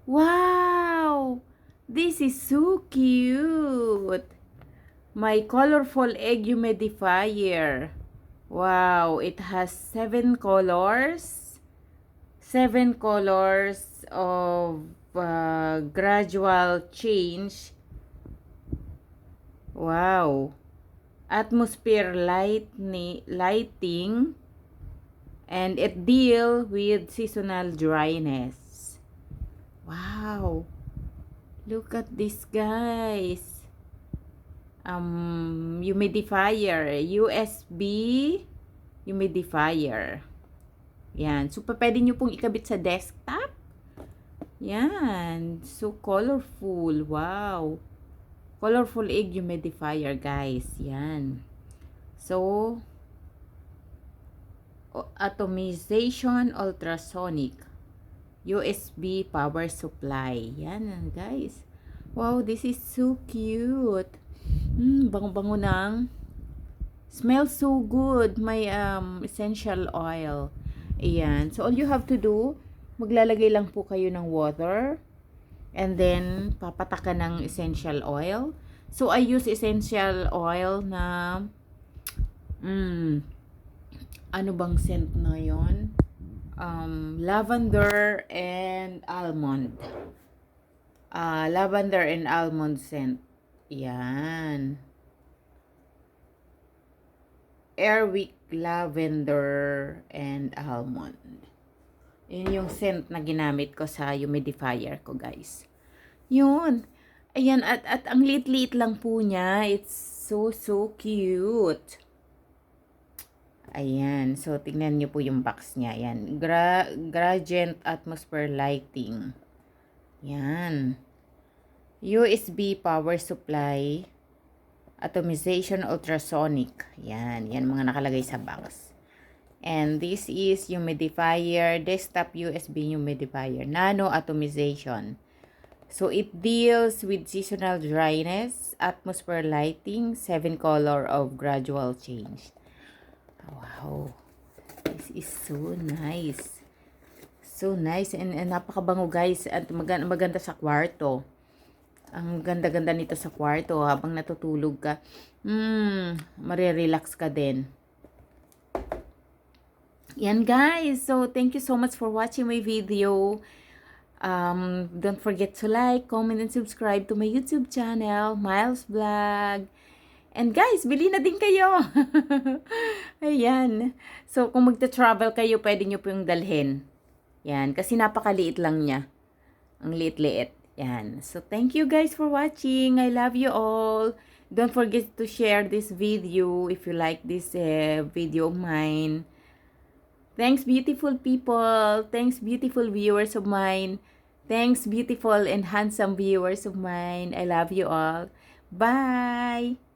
Wow! This is so cute. My colorful egg humidifier. Wow, it has 7 colors. 7 colors of gradual change. Wow. Atmosphere lighting, and it deal with seasonal dryness. Wow. Look at this, guys. Humidifier, USB humidifier. Yan. So, pwede nyo pong ikabit sa desktop. Yan. So, colorful. Wow. Colorful egg humidifier, guys. Yan. So, atomization ultrasonic. USB power supply. Yan, guys. Wow, this is so cute. Bango-bango ng. Smells so good. May essential oil. Ayan. So, all you have to do, maglalagay lang po kayo ng water. And then, papatakan ng essential oil. So, I use essential oil na, ano bang scent na yon? Lavender and almond. Lavender and almond scent. Yan. Airwick lavender and almond. Yun yung scent na ginamit ko sa humidifier ko, guys. Yun. Ayan, at ang liit-liit lang po niya. It's so cute. Ayan. So, tingnan nyo po yung box niya. Ayan. Gradient atmosphere lighting. Yan. USB power supply. Atomization ultrasonic. Yan. Yan mga nakalagay sa box. And this is humidifier, desktop USB humidifier. Nano atomization. So, it deals with seasonal dryness, atmosphere lighting, 7 color of gradual change. Wow. This is so nice. So nice. And napakabango, guys. At maganda sa kwarto. Ang ganda-ganda nito sa kwarto. Habang natutulog ka, marirelax ka din. Yan, guys. So, thank you so much for watching my video. Don't forget to like, comment, and subscribe to my YouTube channel, Myles Vlog. And guys, bili na din kayo. Ayan. So, kung magta-travel kayo, pwede nyo po yung dalhin. Yan. Kasi napakaliit lang niya. Ang liit-liit. Yan. So, thank you guys for watching. I love you all. Don't forget to share this video if you like this video of mine. Thanks, beautiful people. Thanks, beautiful viewers of mine. Thanks, beautiful and handsome viewers of mine. I love you all. Bye!